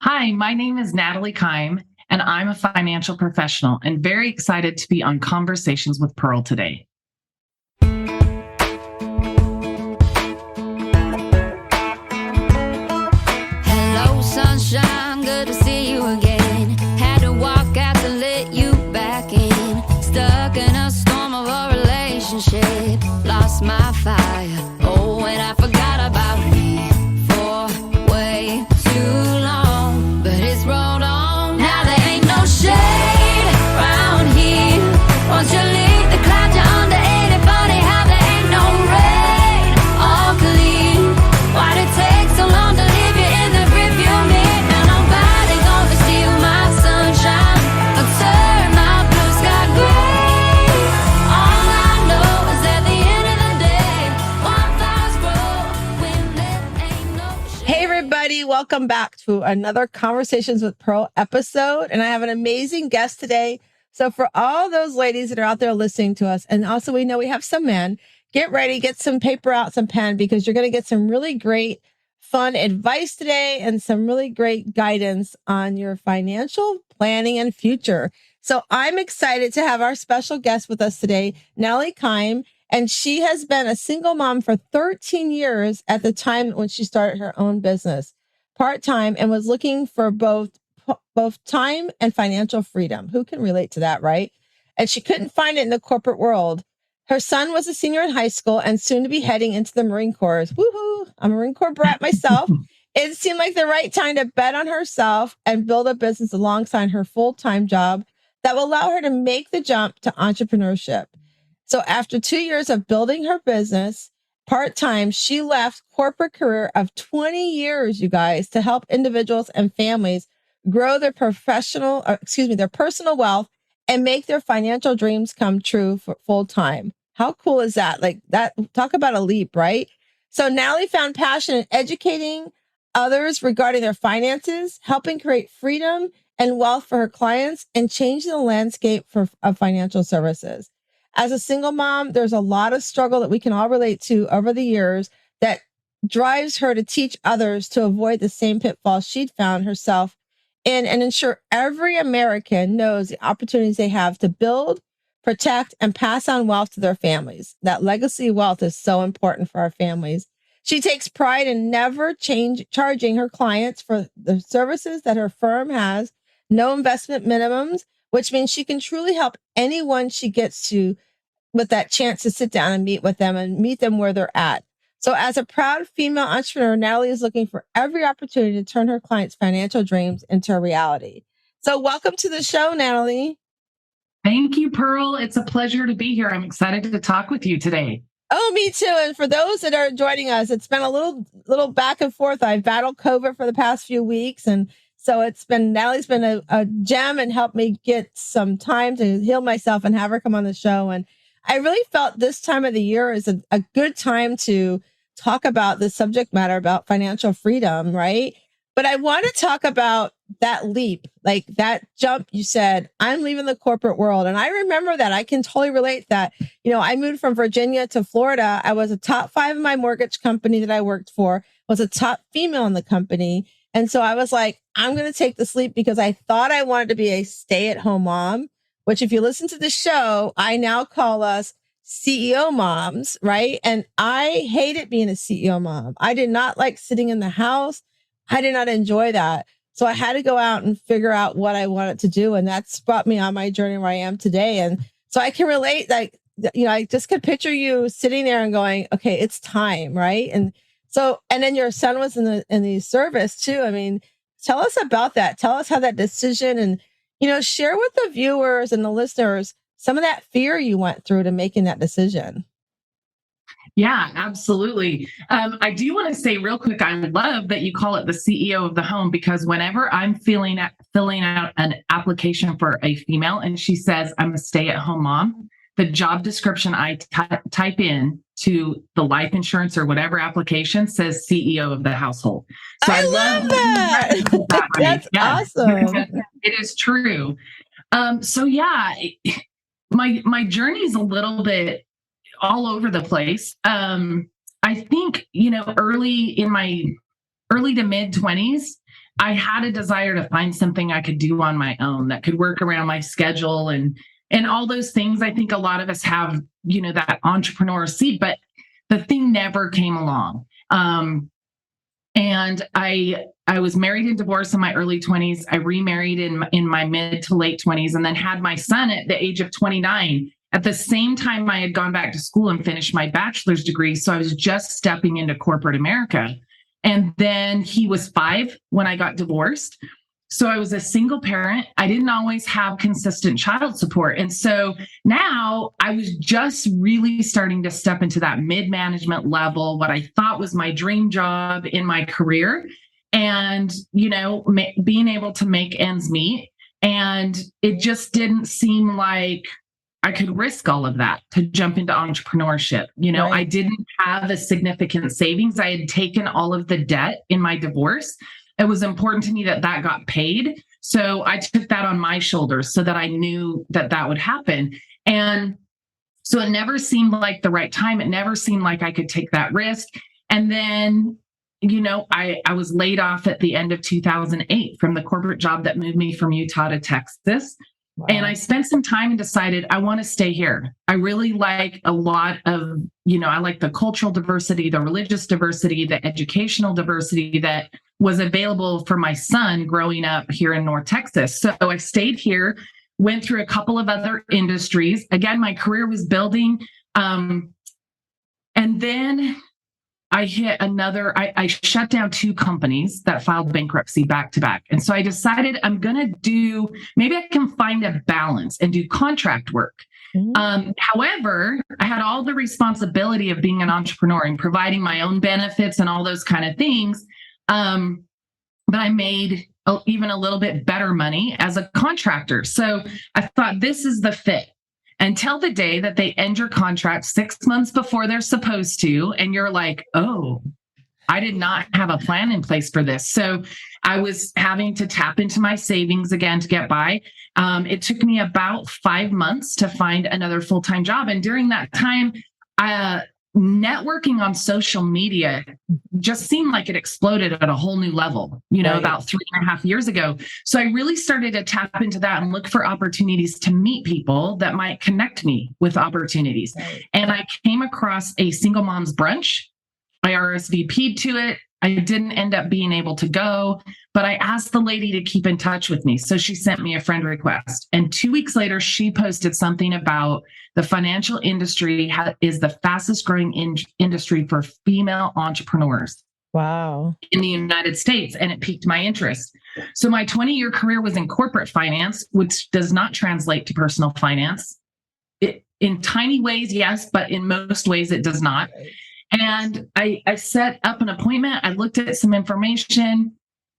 Hi, my name is Natalie Kime, and I'm a financial professional and very excited to be on Conversations with Pearl today. Hello, sunshine, good to see you again. Had to walk out to let you back in. Stuck in a storm of a relationship. Lost my fire. Oh, and I forgot about me for way too long. But it's rolled on. Now there ain't no shade around here. Once you leave the clouds, you're under 80. Funny how there ain't no rain or clean. Why'd it take so long to leave you in the rearview mirror? Now nobody gonna steal my sunshine or turn my blue sky gray. All I know is at the end of the day, wildflowers grow when there ain't no shade. Hey, everybody, welcome back to another Conversations with Pearl episode. And I have an amazing guest today. So, for all those ladies that are out there listening to us, and also we know we have some men, get ready, get some paper out, some pen, because you're going to get some really great, fun advice today and some really great guidance on your financial planning and future. So, I'm excited to have our special guest with us today, Natalie Kime. And she has been a single mom for 13 years at the time when she started her own business, part-time, and was looking for both time and financial freedom. Who can relate to that, right? And she couldn't find it in the corporate world. Her son was a senior in high school and soon to be heading into the Marine Corps. Woohoo! I'm a Marine Corps brat myself. It seemed like the right time to bet on herself and build a business alongside her full-time job that will allow her to make the jump to entrepreneurship. So after 2 years of building her business part-time, she left corporate career of 20 years, you guys, to help individuals and families grow their their personal wealth and make their financial dreams come true for full time. How cool is that? Like that, talk about a leap, right? So Natalie found passion in educating others regarding their finances, helping create freedom and wealth for her clients, and changing the landscape of financial services. As a single mom, there's a lot of struggle that we can all relate to over the years that drives her to teach others to avoid the same pitfalls she'd found herself in, and ensure every American knows the opportunities they have to build, protect, and pass on wealth to their families. That legacy wealth is so important for our families. She takes pride in never charging her clients for the services that her firm has, no investment minimums, which means she can truly help anyone she gets to with that chance to sit down and meet with them and meet them where they're at. So as a proud female entrepreneur, Natalie is looking for every opportunity to turn her clients' financial dreams into a reality. So welcome to the show, Natalie. Thank you, Pearl. It's a pleasure to be here. I'm excited to talk with you today. Oh, me too. And for those that are joining us, it's been a little back and forth. I've battled COVID for the past few weeks. And so Natalie's been a gem and helped me get some time to heal myself and have her come on the show. And I really felt this time of the year is a good time to talk about the subject matter about financial freedom, right? But I want to talk about that leap, like that jump. You said, I'm leaving the corporate world. And I remember that. I can totally relate that. You know, I moved from Virginia to Florida. I was a top 5 in my mortgage company that I worked for, was a top female in the company. And so I was like, I'm going to take this leap because I thought I wanted to be a stay-at-home mom, which if you listen to the show, I now call us CEO moms, right? And I hated being a CEO mom. I did not like sitting in the house. I did not enjoy that. So I had to go out and figure out what I wanted to do. And that's brought me on my journey where I am today. And so I can relate, like, you know, I just could picture you sitting there and going, okay, it's time, right? And then your son was in the service too. I mean, tell us about that. Tell us how that decision and, you know, share with the viewers and the listeners some of that fear you went through to making that decision. Yeah, absolutely. I do want to say real quick, I love that you call it the CEO of the home, because whenever I'm filling out an application for a female and she says, I'm a stay-at-home mom, the job description I type in to the life insurance or whatever application says CEO of the household. So I love that. That's awesome. It is true. So yeah, my journey is a little bit all over the place. I think, you know, early to mid 20s, I had a desire to find something I could do on my own that could work around my schedule and all those things. I think a lot of us have, that entrepreneur seed, but the thing never came along. And I was married and divorced in my early 20s. I remarried in my mid to late 20s, and then had my son at the age of 29. At the same time, I had gone back to school and finished my bachelor's degree. So I was just stepping into corporate America. And then he was 5 when I got divorced. So I was a single parent. I didn't always have consistent child support. And so now I was just really starting to step into that mid-management level, what I thought was my dream job in my career, and, being able to make ends meet. And it just didn't seem like I could risk all of that to jump into entrepreneurship. Right. I didn't have a significant savings. I had taken all of the debt in my divorce. It was important to me that got paid. So I took that on my shoulders so that I knew that would happen. And so it never seemed like the right time. It never seemed like I could take that risk. And then, I was laid off at the end of 2008 from the corporate job that moved me from Utah to Texas. Wow. And I spent some time and decided I want to stay here. I really like a lot of, I like the cultural diversity, the religious diversity, the educational diversity that was available for my son growing up here in North Texas. So I stayed here, went through a couple of other industries. Again, my career was building. And then I hit I shut down 2 companies that filed bankruptcy back to back. And so I decided maybe I can find a balance and do contract work. However, I had all the responsibility of being an entrepreneur and providing my own benefits and all those kind of things. But I made even a little bit better money as a contractor. So I thought, this is the fit. Until the day that they end your contract 6 months before they're supposed to. And you're like, oh, I did not have a plan in place for this. So I was having to tap into my savings again to get by. It took me about 5 months to find another full-time job. And during that time, networking on social media just seemed like it exploded at a whole new level, right, about 3.5 years ago. So I really started to tap into that and look for opportunities to meet people that might connect me with opportunities. Right. And I came across a single mom's brunch. I RSVP'd to it. I didn't end up being able to go, but I asked the lady to keep in touch with me. So she sent me a friend request. And 2 weeks later, she posted something about the financial industry is the fastest growing industry for female entrepreneurs. Wow. In the United States. And it piqued my interest. So my 20-year career was in corporate finance, which does not translate to personal finance. In tiny ways, yes, but in most ways it does not. Right. And I set up an appointment. I looked at some information.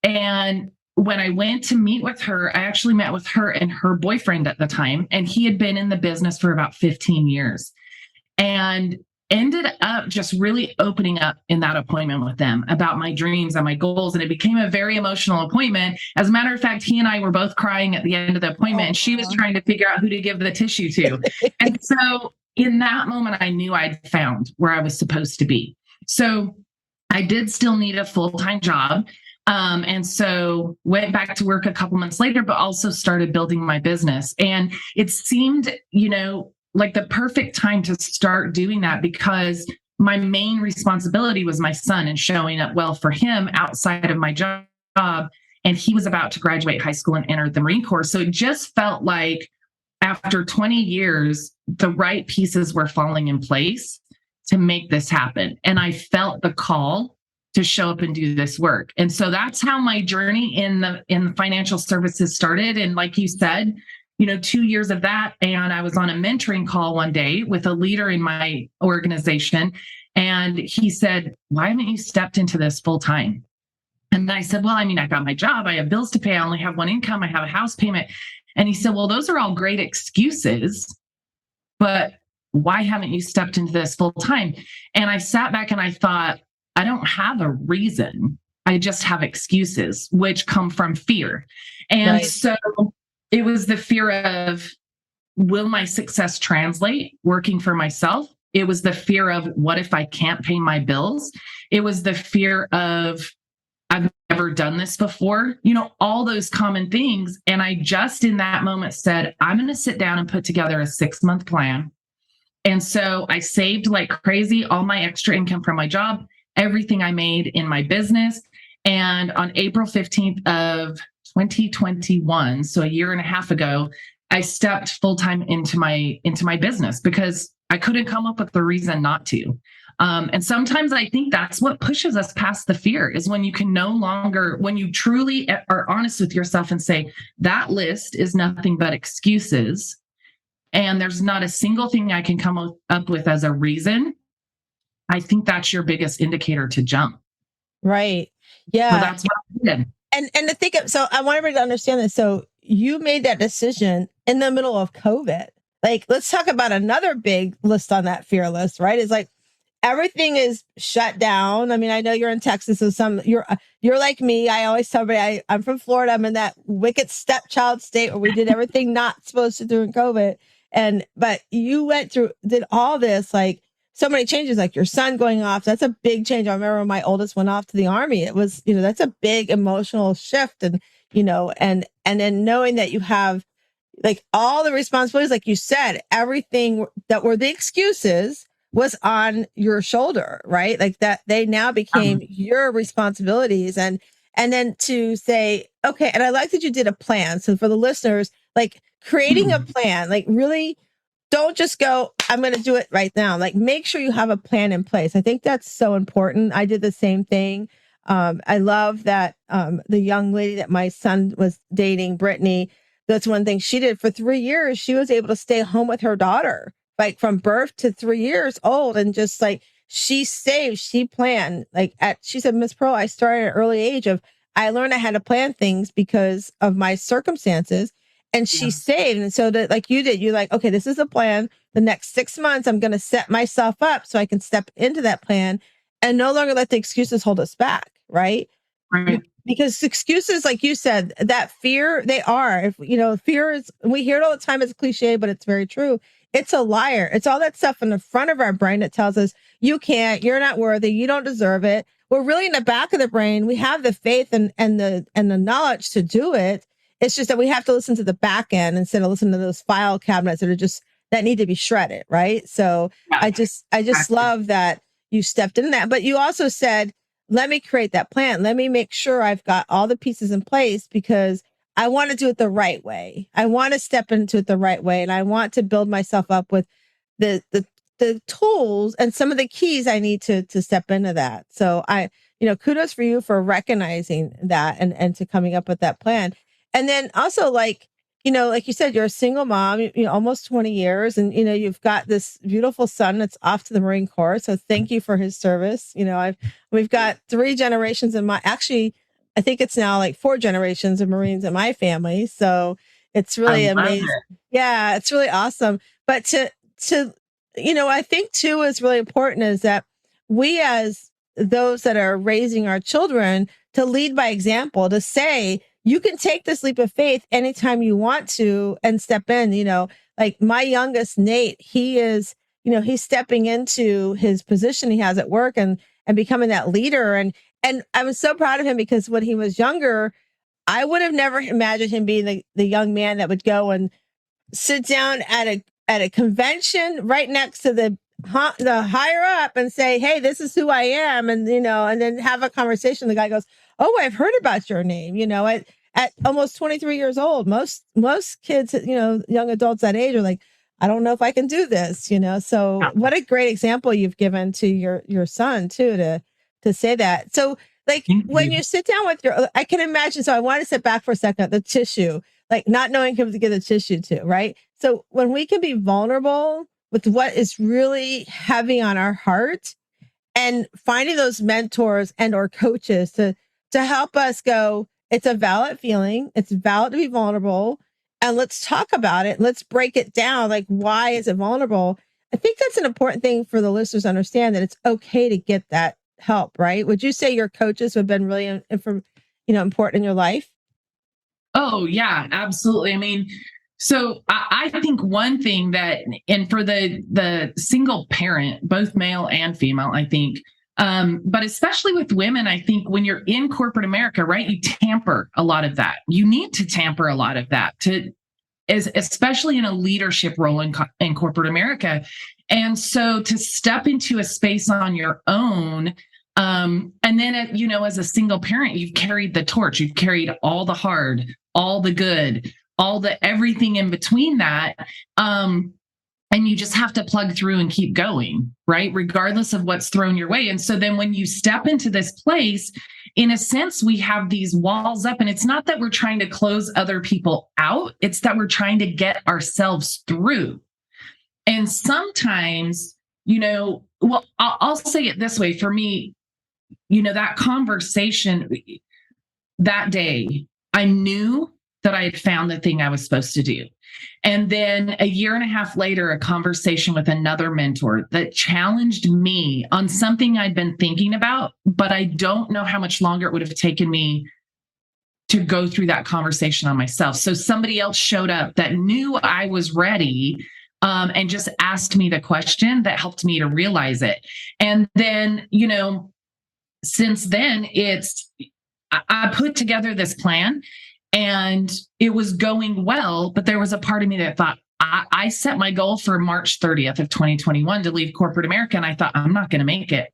And when I went to meet with her, I actually met with her and her boyfriend at the time. And he had been in the business for about 15 years and ended up just really opening up in that appointment with them about my dreams and my goals. And it became a very emotional appointment. As a matter of fact, he and I were both crying at the end of the appointment, and she was trying to figure out who to give the tissue to. And so in that moment, I knew I'd found where I was supposed to be. So I did still need a full-time job. And so went back to work a couple months later, but also started building my business. And it seemed, like the perfect time to start doing that, because my main responsibility was my son and showing up well for him outside of my job. And he was about to graduate high school and enter the Marine Corps. So it just felt like after 20 years, the right pieces were falling in place to make this happen. And I felt the call to show up and do this work. And so that's how my journey in the financial services started. And like you said, 2 years of that. And I was on a mentoring call one day with a leader in my organization. And he said, why haven't you stepped into this full time? And I said, well, I got my job. I have bills to pay. I only have one income. I have a house payment. And he said, well, those are all great excuses, but why haven't you stepped into this full time? And I sat back and I thought, I don't have a reason. I just have excuses, which come from fear. And right. So it was the fear of, will my success translate working for myself? It was the fear of, what if I can't pay my bills? It was the fear of, I've ever done this before? You know, all those common things. And I just in that moment said, I'm going to sit down and put together a 6-month plan. And so I saved like crazy all my extra income from my job, everything I made in my business. And on April 15th of 2021, so a year and a half ago, I stepped full time into my business because I couldn't come up with the reason not to. And sometimes I think that's what pushes us past the fear is when you can no longer, when you truly are honest with yourself and say, that list is nothing but excuses. And there's not a single thing I can come up with as a reason. I think that's your biggest indicator to jump. Right. So Yeah. that's what I did. And to think of, so I want everybody to understand this. So you made that decision in the middle of COVID. Like, let's talk about another big list on that fear list, right? It's like everything is shut down. I mean, I know you're in Texas, so you're like me. I always tell everybody I'm from Florida. I'm in that wicked stepchild state where we did everything not supposed to do in COVID. But you did all this, like so many changes, like your son going off. That's a big change. I remember when my oldest went off to the Army. It was, that's a big emotional shift. And, and then knowing that you have like all the responsibilities, like you said, everything that were the excuses was on your shoulder, right? Like that they now became your responsibilities. And then to say, okay, and I like that you did a plan. So for the listeners, like creating a plan, like really don't just go, I'm going to do it right now. Like make sure you have a plan in place. I think that's so important. I did the same thing. I love that the young lady that my son was dating, Brittany, that's one thing she did for 3 years. She was able to stay home with her daughter, like from birth to 3 years old. And just like she saved, she planned, she said, Miss Pearl, I started at an early age I learned I had to plan things because of my circumstances. And she saved. And so that like you did, you're like, okay, this is a plan. The next 6 months, I'm going to set myself up so I can step into that plan and no longer let the excuses hold us back. Right. Right. Because excuses, like you said, that fear, they are, fear is, we hear it all the time as a cliche, but it's very true. It's a liar. It's all that stuff in the front of our brain that tells us you can't, you're not worthy, you don't deserve it. We're really in the back of the brain. We have the faith and the knowledge to do it. It's just that we have to listen to the back end instead of listening to those file cabinets that need to be shredded. Right. So I just love that you stepped in that, but you also said, let me create that plan. Let me make sure I've got all the pieces in place because I want to do it the right way. I want to step into it the right way. And I want to build myself up with the tools and some of the keys I need to step into that. So kudos for you for recognizing that and to coming up with that plan. And then also like you said, you're a single mom, almost 20 years and, you've got this beautiful son that's off to the Marine Corps. So thank you for his service. We've got 3 generations I think it's now like 4 generations of Marines in my family. So it's really amazing. Yeah, it's really awesome. But to I think too is really important is that we as those that are raising our children to lead by example, to say, you can take this leap of faith anytime you want to and step in, like my youngest, Nate, he is, he's stepping into his position he has at work and becoming that leader. And I'm so proud of him because when he was younger, I would have never imagined him being the young man that would go and sit down at a convention right next to the higher up and say, hey, this is who I am. And, and then have a conversation. The guy goes, oh, I've heard about your name, at almost 23 years old. Most kids, young adults that age are like, I don't know if I can do this, so what a great example you've given to your son too, to say that. So like when you sit down with I can imagine, so I want to sit back for a second, the tissue, like not knowing who to give the tissue to, right? So when we can be vulnerable with what is really heavy on our heart and finding those mentors and or coaches to help us go, it's a valid feeling. It's valid to be vulnerable. And let's talk about it. Let's break it down. Like, why is it vulnerable? I think that's an important thing for the listeners to understand, that it's okay to get that help, right? Would you say your coaches have been really important in your life? Oh, yeah, absolutely. I mean, so I think one thing that, and for the single parent, both male and female, I think But especially with women, I think when you're in corporate America, right, you tamper a lot of that. You need to tamper a lot of that especially in a leadership role in corporate America. And so to step into a space on your own, and then, as a single parent, you've carried the torch, you've carried all the hard, all the good, all the everything in between that. And you just have to plug through and keep going, right? Regardless of what's thrown your way. And so then when you step into this place, in a sense, we have these walls up, and it's not that we're trying to close other people out. It's that we're trying to get ourselves through. And sometimes, I'll say it this way. For me, that conversation that day, I knew that I had found the thing I was supposed to do. And then a year and a half later, a conversation with another mentor that challenged me on something I'd been thinking about, but I don't know how much longer it would have taken me to go through that conversation on myself. So somebody else showed up that knew I was ready, and just asked me the question that helped me to realize it. And then, since then, I put together this plan. And it was going well, but there was a part of me that thought, I set my goal for March 30th of 2021 to leave corporate America. And I thought, I'm not going to make it.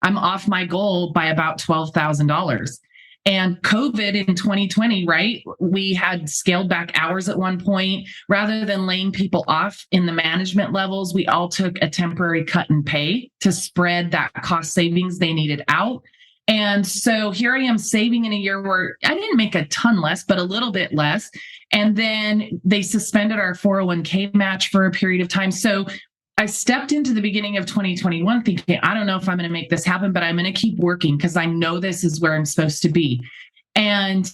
I'm off my goal by about $12,000. And COVID in 2020, right? We had scaled back hours at one point. Rather than laying people off in the management levels, we all took a temporary cut in pay to spread that cost savings they needed out. And so here I am saving in a year where I didn't make a ton less, but a little bit less. And then they suspended our 401k match for a period of time. So I stepped into the beginning of 2021 thinking, I don't know if I'm going to make this happen, but I'm going to keep working because I know this is where I'm supposed to be. And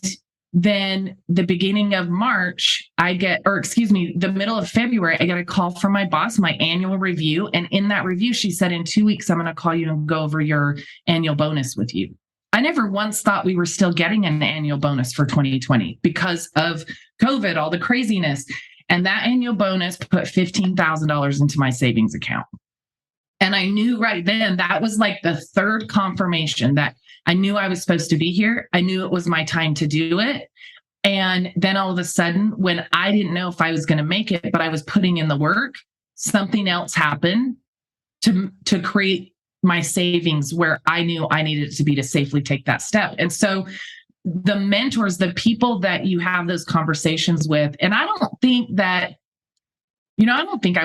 then the beginning of March, the middle of February, I get a call from my boss, my annual review. And in that review, she said, in 2 weeks, I'm going to call you and go over your annual bonus with you. I never once thought we were still getting an annual bonus for 2020 because of COVID, all the craziness. And that annual bonus put $15,000 into my savings account. And I knew right then that was like the third confirmation that I knew I was supposed to be here. I knew it was my time to do it. And then all of a sudden, when I didn't know if I was going to make it, but I was putting in the work, something else happened to create my savings where I knew I needed to be to safely take that step. And so the mentors, the people that you have those conversations with, and I don't think I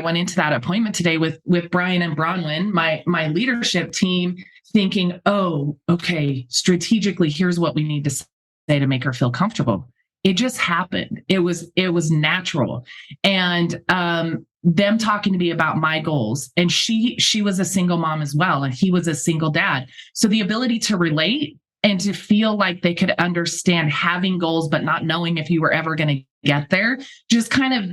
went into that appointment today with Brian and Bronwyn, my leadership team, thinking, oh, okay, strategically, here's what we need to say to make her feel comfortable. It just happened. It was natural. And them talking to me about my goals. And she was a single mom as well. And he was a single dad. So the ability to relate and to feel like they could understand having goals, but not knowing if you were ever going to get there, just kind of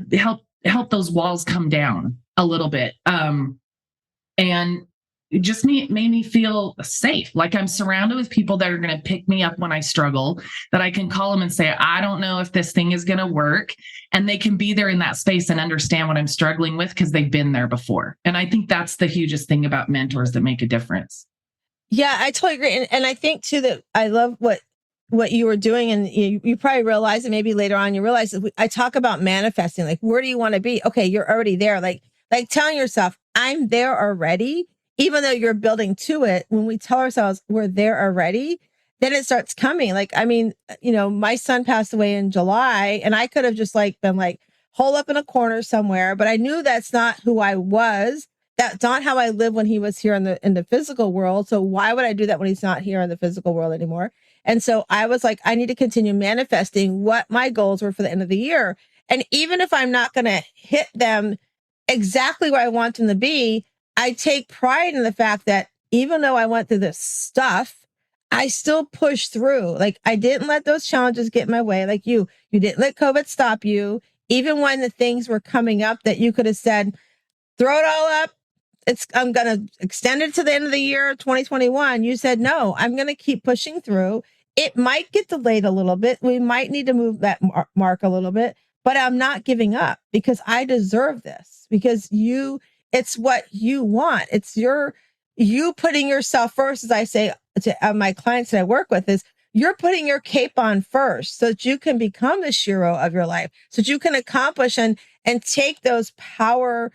help those walls come down a little bit. And it just made me feel safe. Like I'm surrounded with people that are going to pick me up when I struggle, that I can call them and say, I don't know if this thing is going to work. And they can be there in that space and understand what I'm struggling with because they've been there before. And I think that's the hugest thing about mentors that make a difference. Yeah, I totally agree. And I think too that I love what you were doing. And you probably realize it maybe later on, you realize that I talk about manifesting, like, where do you want to be? Okay, you're already there. Like telling yourself, I'm there already. Even though you're building to it, when we tell ourselves we're there already, then it starts coming. Like, I mean, my son passed away in July and I could have just been holed up in a corner somewhere, but I knew that's not who I was. That's not how I live when he was here in the physical world. So why would I do that when he's not here in the physical world anymore? And so I was like, I need to continue manifesting what my goals were for the end of the year. And even if I'm not going to hit them exactly where I want them to be, I take pride in the fact that even though I went through this stuff, I still pushed through. Like, I didn't let those challenges get in my way. Like you didn't let COVID stop you. Even when the things were coming up that you could have said, throw it all up. I'm going to extend it to the end of the year, 2021. You said, no, I'm going to keep pushing through. It might get delayed a little bit. We might need to move that mark a little bit, but I'm not giving up because I deserve this, because it's what you want. It's your you putting yourself first, as I say to my clients that I work with, is you're putting your cape on first so that you can become the hero of your life, so that you can accomplish and take those power,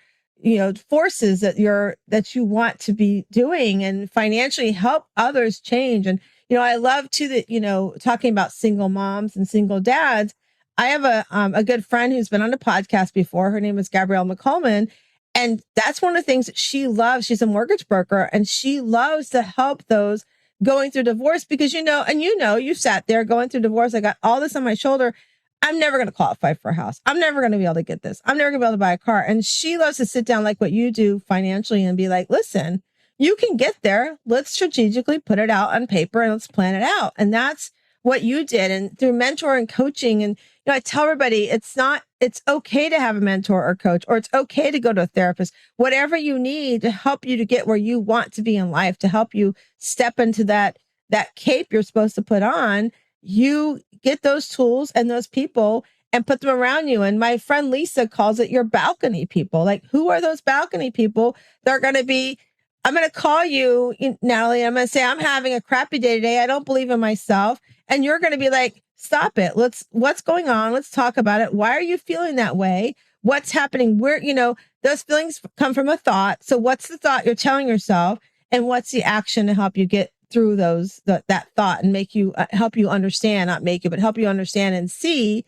forces that you want to be doing and financially help others change. And, I love too that, talking about single moms and single dads. I have a good friend who's been on a podcast before. Her name is Gabrielle McCollman. And that's one of the things that she loves. She's a mortgage broker and she loves to help those going through divorce because, you sat there going through divorce. I got all this on my shoulder. I'm never going to qualify for a house. I'm never going to be able to get this. I'm never going to be able to buy a car. And she loves to sit down like what you do financially and be like, listen, you can get there. Let's strategically put it out on paper and let's plan it out. And that's what you did. And through mentor and coaching. And, I tell everybody it's okay to have a mentor or coach, or it's okay to go to a therapist, whatever you need to help you to get where you want to be in life, to help you step into that cape you're supposed to put on. You get those tools and those people and put them around you. And my friend Lisa calls it your balcony people. Like, who are those balcony people? They're going to be, I'm going to call you, Natalie. I'm going to say, I'm having a crappy day today. I don't believe in myself. And you're going to be like, stop it. What's going on? Let's talk about it. Why are you feeling that way? What's happening? Where, those feelings come from a thought. So what's the thought you're telling yourself? And what's the action to help you get through that thought and make you help you understand, not make you, but help you understand and see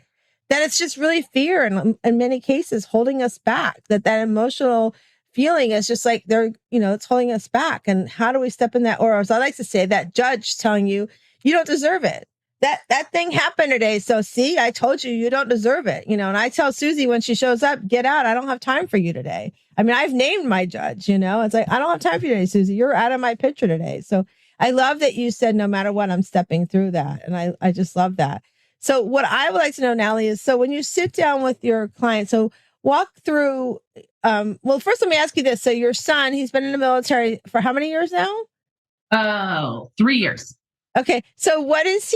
that it's just really fear. And in many cases, holding us back, that emotional feeling is just like it's holding us back. And how do we step in that? Or as I like to say, that judge telling you, you don't deserve it. That thing happened today. So see, I told you, you don't deserve it. And I tell Susie when she shows up, get out. I don't have time for you today. I mean, I've named my judge, it's like, I don't have time for you today, Susie. You're out of my picture today. So I love that you said, no matter what, I'm stepping through that. And I just love that. So what I would like to know, Natalie, is so when you sit down with your client, so walk through, well, first let me ask you this. So your son, he's been in the military for how many years now? Oh, 3 years. Okay. So what has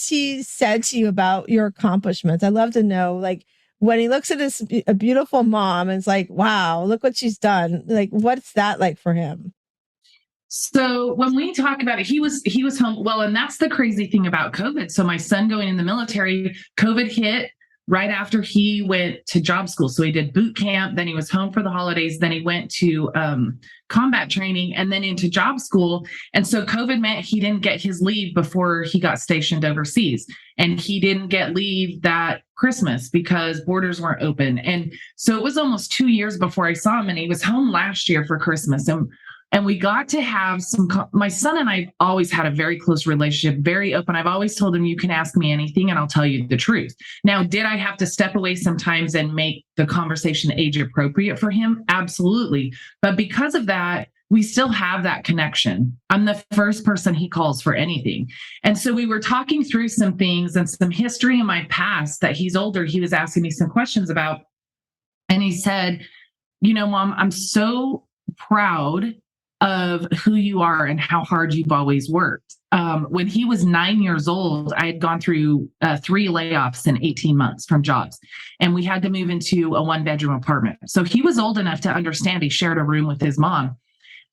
he said to you about your accomplishments? I'd love to know, like, when he looks at a beautiful mom and it's like, wow, look what she's done. Like, what's that like for him? So when we talk about it, he was home. Well, and that's the crazy thing about COVID. So my son going in the military, COVID hit right after he went to job school. So he did boot camp, then he was home for the holidays, then he went to combat training and then into job school. And so COVID meant he didn't get his leave before he got stationed overseas. And he didn't get leave that Christmas because borders weren't open. And so it was almost 2 years before I saw him, and he was home last year for Christmas. And we got to have my son and I always had a very close relationship, very open. I've always told him, you can ask me anything and I'll tell you the truth. Now, did I have to step away sometimes and make the conversation age appropriate for him? Absolutely. But because of that, we still have that connection. I'm the first person he calls for anything. And so we were talking through some things and some history in my past that he's older. He was asking me some questions about, and he said, Mom, I'm so proud of who you are and how hard you've always worked. When he was 9 years old, I had gone through 3 layoffs in 18 months from jobs, and we had to move into a 1-bedroom apartment. So he was old enough to understand. He shared a room with his mom.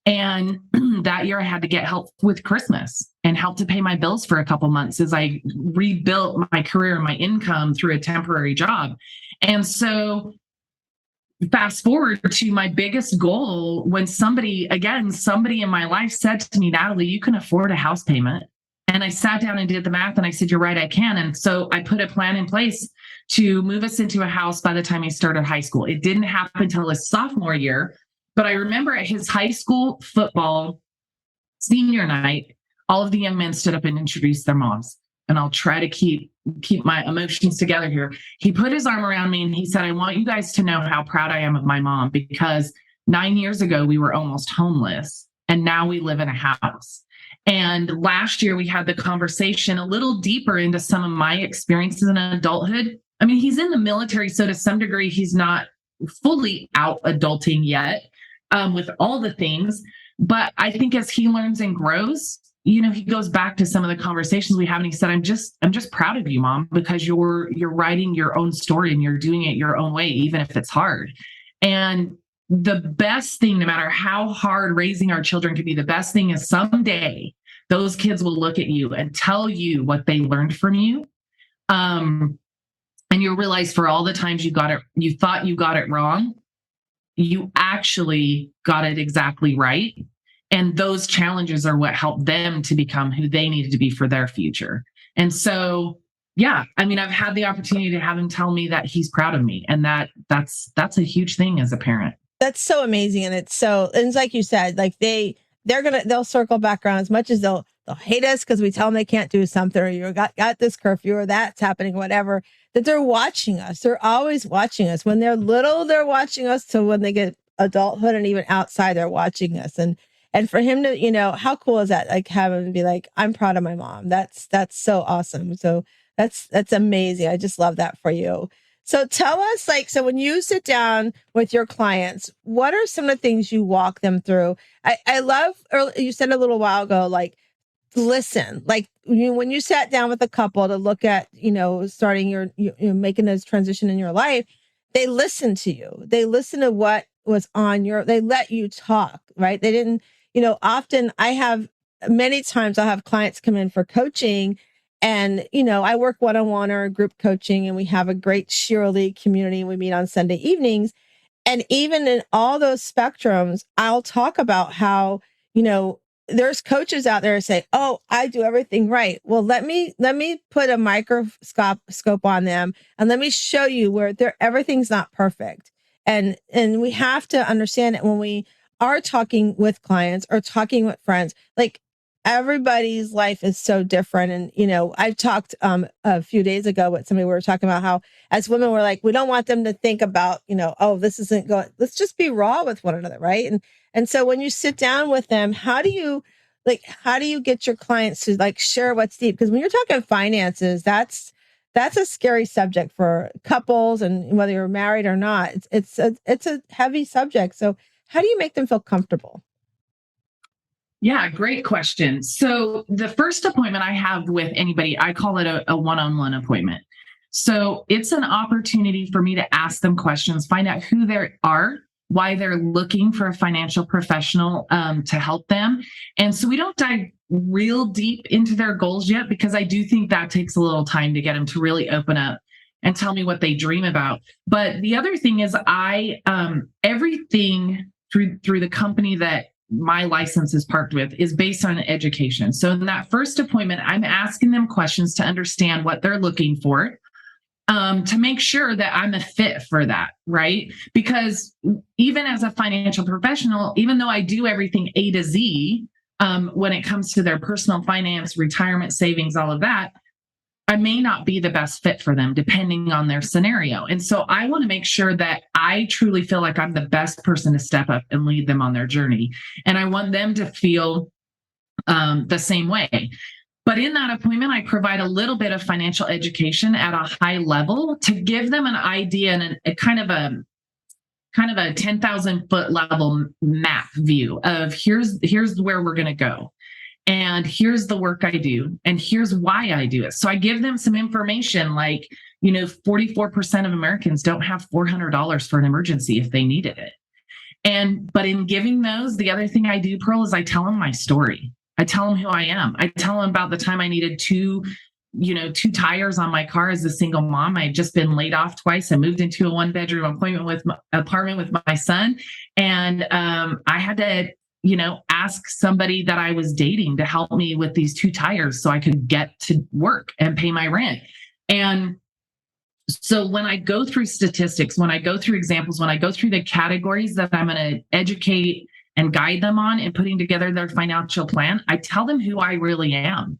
And that year I had to get help with Christmas and help to pay my bills for a couple months as I rebuilt my career and my income through a temporary job. And so fast forward to my biggest goal, when somebody in my life said to me, Natalie, you can afford a house payment. And I sat down and did the math and I said, you're right, I can. And so I put a plan in place to move us into a house by the time he started high school. It didn't happen until his sophomore year, but I remember at his high school football senior night, all of the young men stood up and introduced their moms. And I'll try to keep my emotions together here. He put his arm around me and he said, I want you guys to know how proud I am of my mom, because 9 years ago, we were almost homeless and now we live in a house. And last year we had the conversation a little deeper into some of my experiences in adulthood. I mean, he's in the military, so to some degree, he's not fully out adulting yet with all the things. But I think as he learns and grows, he goes back to some of the conversations we have, and he said, I'm just proud of you, Mom, because you're writing your own story and you're doing it your own way, even if it's hard. And the best thing, no matter how hard raising our children can be, the best thing is someday those kids will look at you and tell you what they learned from you. And you'll realize for all the times you thought you got it wrong, you actually got it exactly right. And those challenges are what helped them to become who they needed to be for their future. And so, yeah, I mean, I've had the opportunity to have him tell me that he's proud of me. And that's a huge thing as a parent. That's so amazing. And it's like you said, like they'll circle back around as much as they'll hate us because we tell them they can't do something, or you got this curfew, or that's happening, whatever, that they're watching us. They're always watching us. When they're little, they're watching us, to when they get adulthood and even outside, they're watching us. And for him to, how cool is that? Like, have him be like, I'm proud of my mom. That's so awesome. So that's amazing. I just love that for you. So tell us, so when you sit down with your clients, what are some of the things you walk them through? I love, you said a little while ago, listen, when you sat down with a couple to look at, starting your making this transition in your life, they listen to you. They listen to what was they let you talk, right? They didn't, often many times I'll have clients come in for coaching, and, I work one-on-one or group coaching, and we have a great cheerlead community. We meet on Sunday evenings. And even in all those spectrums, I'll talk about how, there's coaches out there who say, oh, I do everything right. Well, let me put a microscope on them, and let me show you where everything's not perfect. And we have to understand that when we are talking with clients or talking with friends, everybody's life is so different. And, I talked a few days ago with somebody, we were talking about how as women, we're like, we don't want them to think about, oh, this isn't going, let's just be raw with one another. Right. And so when you sit down with them, how do you get your clients to share what's deep? Because when you're talking finances, that's a scary subject for couples, and whether you're married or not, it's a heavy subject. So how do you make them feel comfortable? Yeah, great question. So the first appointment I have with anybody, I call it a one-on-one appointment. So it's an opportunity for me to ask them questions, find out who they are, why they're looking for a financial professional to help them. And so we don't dive real deep into their goals yet, because I do think that takes a little time to get them to really open up and tell me what they dream about. But the other thing is everything through the company that my license is parked with is based on education. So in that first appointment, I'm asking them questions to understand what they're looking for, to make sure that I'm a fit for that, right? Because even as a financial professional, even though I do everything A to Z, when it comes to their personal finance, retirement savings, all of that, I may not be the best fit for them depending on their scenario. And so I want to make sure that I truly feel like I'm the best person to step up and lead them on their journey. And I want them to feel the same way. But in that appointment, I provide a little bit of financial education at a high level to give them an idea and a kind of a 10,000 foot level map view of here's where we're going to go. And here's the work I do, and here's why I do it. So I give them some information 44% of Americans don't have $400 for an emergency if they needed it. But in giving those, the other thing I do, Pearl, is I tell them my story. I tell them who I am. I tell them about the time I needed two tires on my car as a single mom. I had just been laid off twice. I moved into a one-bedroom apartment with my son. And I had to ask somebody that I was dating to help me with these two tires so I could get to work and pay my rent. And so when I go through statistics, when I go through examples, when I go through the categories that I'm going to educate and guide them on in putting together their financial plan, I tell them who I really am.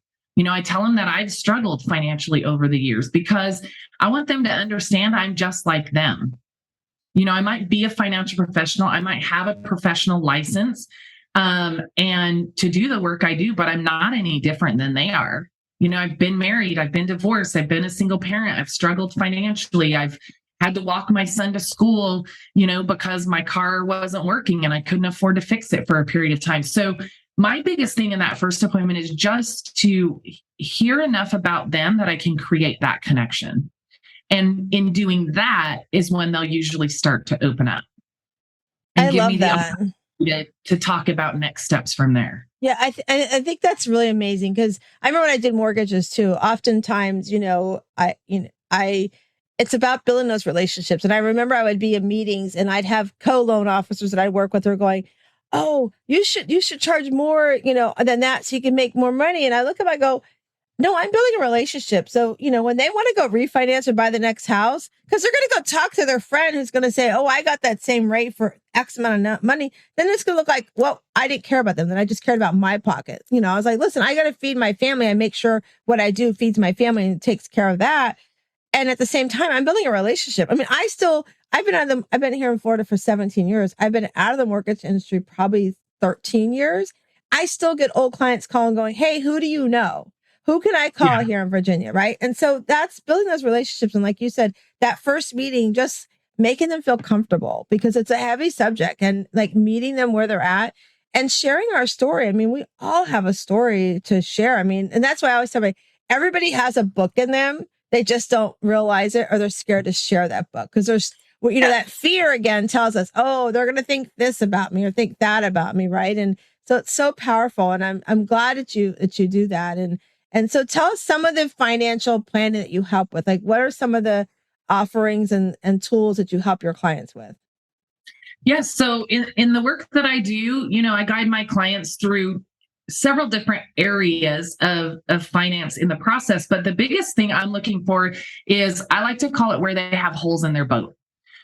I tell them that I've struggled financially over the years, because I want them to understand I'm just like them. I might be a financial professional. I might have a professional license, and to do the work I do, but I'm not any different than they are. I've been married, I've been divorced, I've been a single parent, I've struggled financially. I've had to walk my son to school, because my car wasn't working and I couldn't afford to fix it for a period of time. So my biggest thing in that first appointment is just to hear enough about them that I can create that connection. And in doing that is when they'll usually start to open up. and I give love me the that. opportunity to talk about next steps from there. Yeah, I think that's really amazing because I remember when I did mortgages too. Oftentimes, I it's about building those relationships. And I remember I would be in meetings and I'd have co-loan officers that I work with who are going, "Oh, you should charge more, than that so you can make more money." And I look at them, I go, no, I'm building a relationship. So, when they want to go refinance or buy the next house, because they're going to go talk to their friend who's going to say, "Oh, I got that same rate for X amount of money," then it's going to look like, well, I didn't care about them. Then I just cared about my pockets. I was like, listen, I got to feed my family. I make sure what I do feeds my family and takes care of that. And at the same time, I'm building a relationship. I mean, I've been here in Florida for 17 years. I've been out of the mortgage industry probably 13 years. I still get old clients calling going, "Hey, who do you know? Who can I call Yeah. here in Virginia?" Right. And so that's building those relationships. And like you said, that first meeting, just making them feel comfortable because it's a heavy subject and like meeting them where they're at and sharing our story. I mean, we all have a story to share. I mean, and that's why I always tell everybody has a book in them. They just don't realize it or they're scared to share that book because that fear again tells us, oh, they're going to think this about me or think that about me. Right. And so it's so powerful. And I'm glad that you do that. And so tell us some of the financial planning that you help with. Like, what are some of the offerings and tools that you help your clients with? Yes. So in the work that I do, I guide my clients through several different areas of finance in the process. But the biggest thing I'm looking for is I like to call it where they have holes in their boat.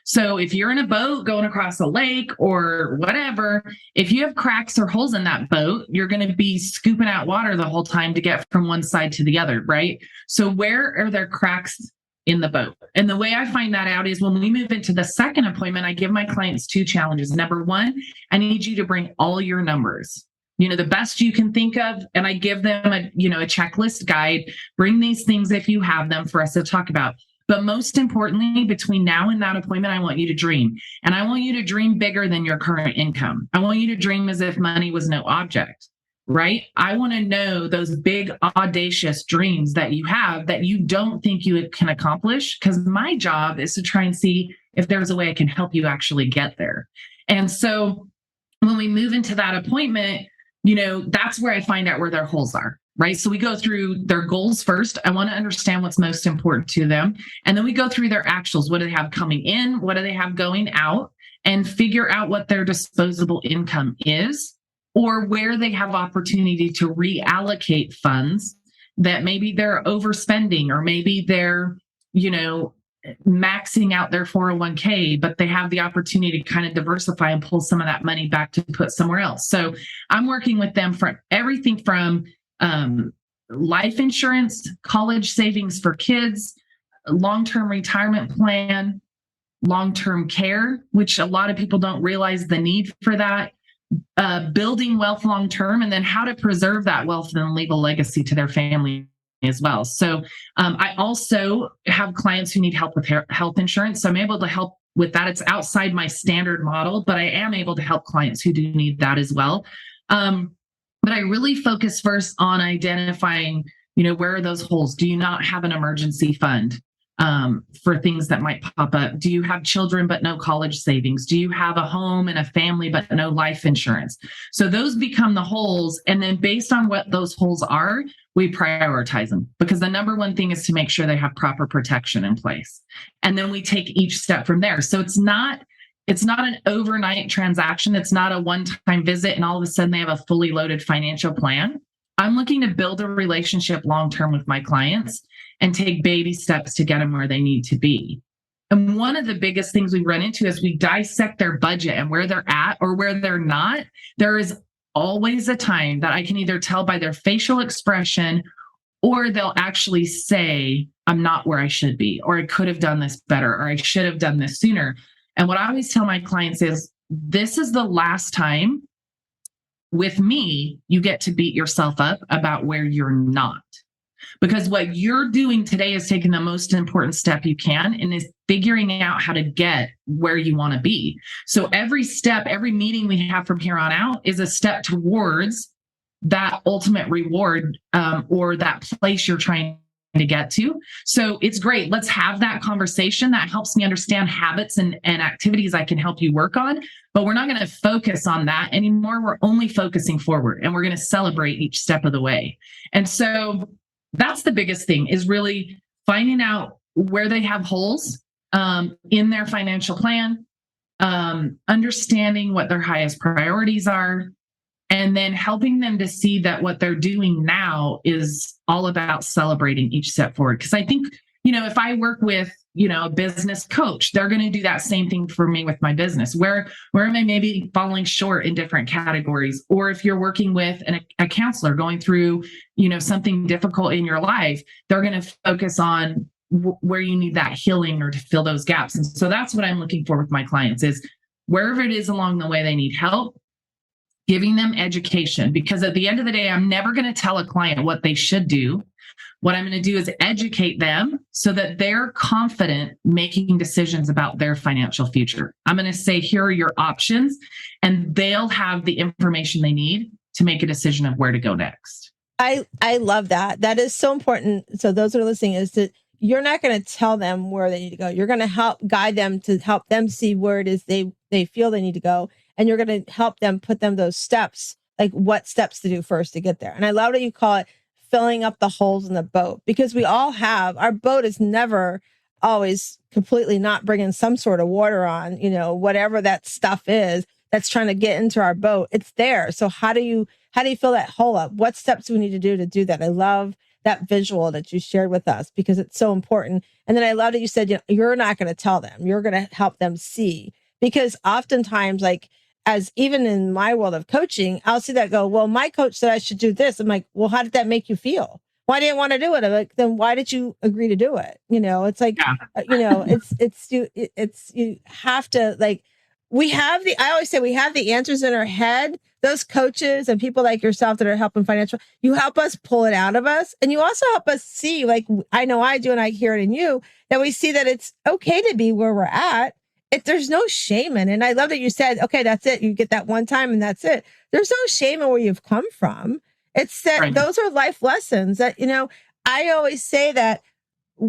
So if you're in a boat going across a lake or whatever, if you have cracks or holes in that boat, you're going to be scooping out water the whole time to get from one side to the other, right? So where are there cracks in the boat? And the way I find that out is when we move into the second appointment, I give my clients two challenges. Number one, I need you to bring all your numbers, the best you can think of. And I give them a checklist guide, bring these things if you have them for us to talk about. But most importantly, between now and that appointment, I want you to dream. And I want you to dream bigger than your current income. I want you to dream as if money was no object, right? I want to know those big, audacious dreams that you have that you don't think you can accomplish, because my job is to try and see if there's a way I can help you actually get there. And so when we move into that appointment, that's where I find out where their holes are. Right. So we go through their goals first. I want to understand what's most important to them. And then we go through their actuals. What do they have coming in? What do they have going out? And figure out what their disposable income is, or where they have opportunity to reallocate funds that maybe they're overspending, or maybe they're, maxing out their 401k, but they have the opportunity to kind of diversify and pull some of that money back to put somewhere else. So I'm working with them for everything from life insurance, college savings for kids, long-term retirement plan, long-term care, which a lot of people don't realize the need for that, building wealth long-term, and then how to preserve that wealth and leave a legacy to their family as well. So I also have clients who need help with health insurance. So I'm able to help with that. It's outside my standard model, but I am able to help clients who do need that as well. But I really focus first on identifying, where are those holes? Do you not have an emergency fund for things that might pop up? Do you have children but no college savings? Do you have a home and a family but no life insurance? So those become the holes. And then based on what those holes are, we prioritize them, because the number one thing is to make sure they have proper protection in place. And then we take each step from there. So it's not an overnight transaction. It's not a one-time visit and all of a sudden they have a fully loaded financial plan. I'm looking to build a relationship long-term with my clients and take baby steps to get them where they need to be. And one of the biggest things we run into is we dissect their budget and where they're at or where they're not. There is always a time that I can either tell by their facial expression, or they'll actually say, I'm not where I should be, or I could have done this better, or I should have done this sooner. And what I always tell my clients is, this is the last time with me you get to beat yourself up about where you're not. Because what you're doing today is taking the most important step you can and is figuring out how to get where you want to be. So every step, every meeting we have from here on out is a step towards that ultimate reward, or that place you're trying to get to. So it's great. Let's have that conversation. That helps me understand habits and activities I can help you work on. But we're not going to focus on that anymore. We're only focusing forward, and we're going to celebrate each step of the way. And so that's the biggest thing, is really finding out where they have holes in their financial plan, understanding what their highest priorities are, and then helping them to see that what they're doing now is all about celebrating each step forward. Because I think, if I work with, a business coach, they're going to do that same thing for me with my business. Where am I maybe falling short in different categories? Or if you're working with a counselor going through, something difficult in your life, they're going to focus on where you need that healing or to fill those gaps. And so that's what I'm looking for with my clients, is wherever it is along the way they need help, giving them education. Because at the end of the day, I'm never going to tell a client what they should do. What I'm going to do is educate them so that they're confident making decisions about their financial future. I'm going to say, here are your options, and they'll have the information they need to make a decision of where to go next. I love that. That is so important. So those that are listening, is that you're not going to tell them where they need to go. You're going to help guide them to help them see where it is they feel they need to go. And you're going to help them put them those steps, like what steps to do first to get there. And I love that you call it filling up the holes in the boat, because we all have, our boat is never always completely not bringing some sort of water on, whatever that stuff is that's trying to get into our boat. It's there. So how do you fill that hole up? What steps do we need to do that? I love that visual that you shared with us, because it's so important. And then I love that you said, you're not going to tell them, you're going to help them see, because oftentimes, like, as even in my world of coaching, I'll see that go, well, my coach said I should do this. I'm like, well, how did that make you feel? Why didn't you want to do it? I'm like, then why did you agree to do it? It's like, you have to, like, I always say we have the answers in our head. Those coaches and people like yourself that are helping financial, you help us pull it out of us. And you also help us see, like, I know I do, and I hear it in you, that we see that it's okay to be where we're at. There's no shame in it. And I love that you said, okay, that's it. You get that one time and that's it. There's no shame in where you've come from. It's that Right. Those are life lessons that, I always say that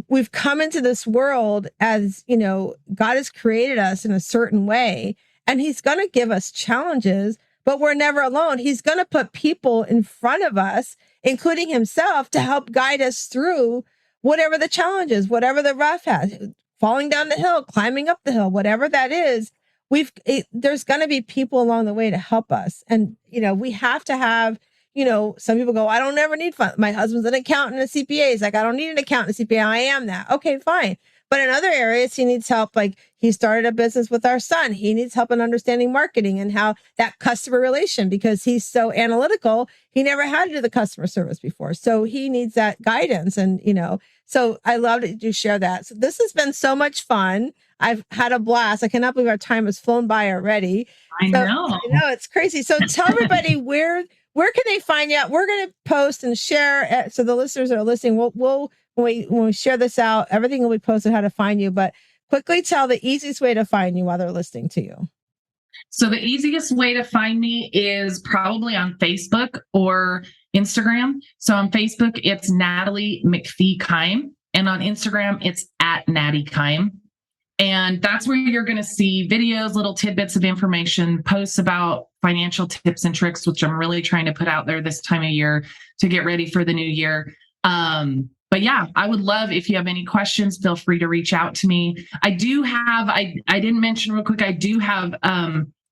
we've come into this world as, God has created us in a certain way, and he's going to give us challenges, but we're never alone. He's going to put people in front of us, including himself, to help guide us through whatever the challenge is, whatever the rough has. Falling down the hill, climbing up the hill, whatever that is, there's going to be people along the way to help us. And, we have to have, some people go, I don't ever need fun. My husband's an accountant and a CPA. He's like, I don't need an accountant and CPA. I am that. Okay, fine. But in other areas, he needs help. Like, he started a business with our son. He needs help in understanding marketing and how that customer relation, because he's so analytical. He never had to do the customer service before. So he needs that guidance. And, so I love that you share that. So this has been so much fun. I've had a blast. I cannot believe our time has flown by already. I know. It's crazy. So tell everybody where can they find you? We're going to post and share. So the listeners that are listening, we'll when we share this out, everything will be posted how to find you. But quickly tell the easiest way to find you while they're listening to you. So the easiest way to find me is probably on Facebook or Instagram. So on Facebook, it's Natalie Kime. And on Instagram, it's @NattyKime. And that's where you're going to see videos, little tidbits of information, posts about financial tips and tricks, which I'm really trying to put out there this time of year to get ready for the new year. But yeah, I would love, if you have any questions, feel free to reach out to me. I do have, I didn't mention real quick, I do have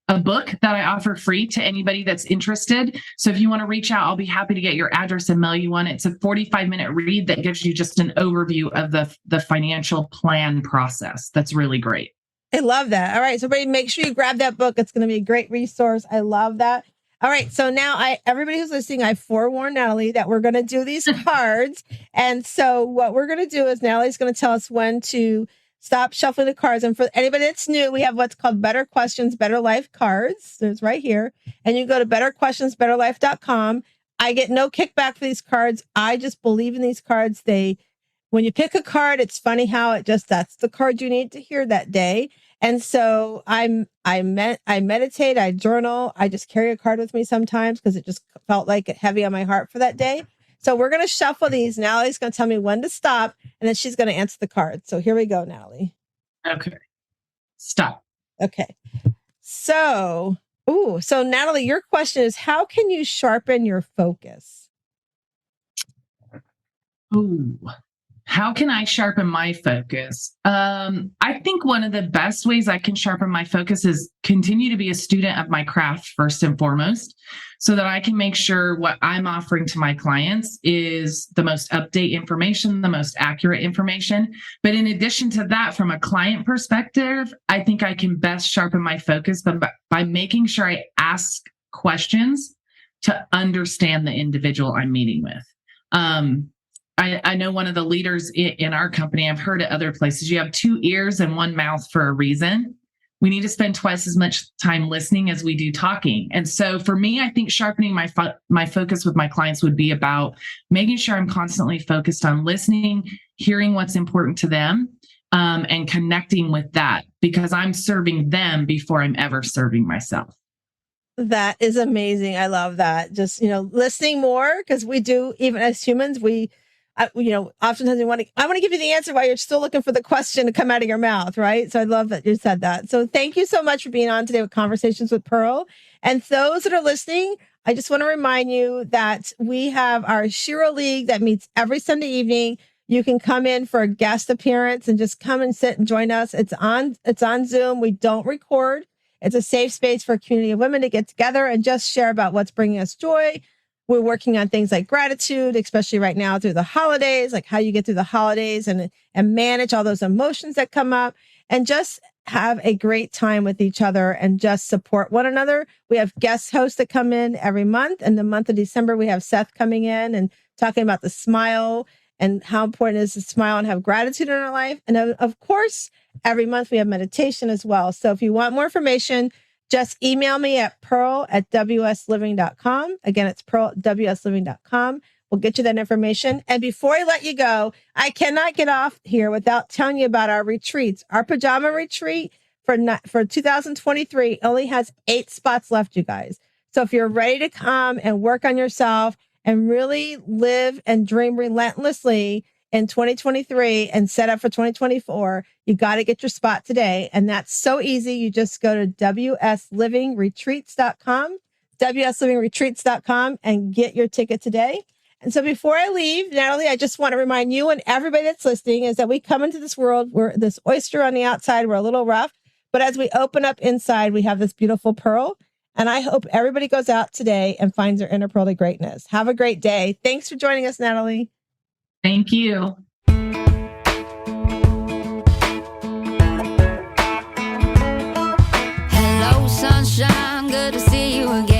a book that I offer free to anybody that's interested. So if you want to reach out, I'll be happy to get your address and mail you one. It's a 45-minute read that gives you just an overview of the financial plan process. That's really great. I love that. All right. So everybody, make sure you grab that book. It's going to be a great resource. I love that. All right. So now everybody who's listening, I forewarned Natalie that we're going to do these cards. And so what we're going to do is Natalie's going to tell us when to stop shuffling the cards. And for anybody that's new, we have what's called Better Questions, Better Life cards. So it's right here. And you go to betterquestionsbetterlife.com. I get no kickback for these cards. I just believe in these cards. When you pick a card, it's funny how that's the card you need to hear that day. And so I meditate, I journal, I just carry a card with me sometimes because it just felt like it heavy on my heart for that day. So we're going to shuffle these. Natalie's going to tell me when to stop, and then she's going to answer the card. So here we go, Natalie. Okay. Stop. Okay. So Natalie, your question is, how can you sharpen your focus? Ooh. How can I sharpen my focus? I think one of the best ways I can sharpen my focus is continue to be a student of my craft first and foremost, so that I can make sure what I'm offering to my clients is the most update information, the most accurate information. But in addition to that, from a client perspective, I think I can best sharpen my focus by making sure I ask questions to understand the individual I'm meeting with. I know one of the leaders in our company, I've heard at other places, you have 2 ears and 1 mouth for a reason. We need to spend twice as much time listening as we do talking. And so for me, I think sharpening my focus with my clients would be about making sure I'm constantly focused on listening, hearing what's important to them, and connecting with that, because I'm serving them before I'm ever serving myself. That is amazing. I love that. Just, listening more, because we do, even as humans, oftentimes I want to give you the answer while you're still looking for the question to come out of your mouth, right? So I love that you said that. So thank you so much for being on today with Conversations with Pearl. And those that are listening, I just want to remind you that we have our Shiro League that meets every Sunday evening. You can come in for a guest appearance and just come and sit and join us. It's on Zoom. We don't record. It's a safe space for a community of women to get together and just share about what's bringing us joy. We're working on things like gratitude, especially right now through the holidays, like how you get through the holidays and manage all those emotions that come up, and just have a great time with each other and just support one another. We have guest hosts that come in every month. In the month of December, we have Seth coming in and talking about the smile and how important it is to smile and have gratitude in our life. And of course, every month we have meditation as well. So if you want more information, just email me at pearl@wsliving.com. Again, it's pearl@wsliving.com. We'll get you that information. And before I let you go, I cannot get off here without telling you about our retreats. Our pajama retreat for 2023 only has 8 spots left, you guys. So if you're ready to come and work on yourself and really live and dream relentlessly in 2023 and set up for 2024, you got to get your spot today. And that's so easy. You just go to wslivingretreats.com, wslivingretreats.com, and get your ticket today. And so before I leave, Natalie, I just want to remind you and everybody that's listening is that we come into this world, we're this oyster on the outside, we're a little rough, but as we open up inside, we have this beautiful pearl. And I hope everybody goes out today and finds their inner pearl of greatness. Have a great day. Thanks for joining us, Natalie. Thank you. Hello, sunshine. Good to see you again.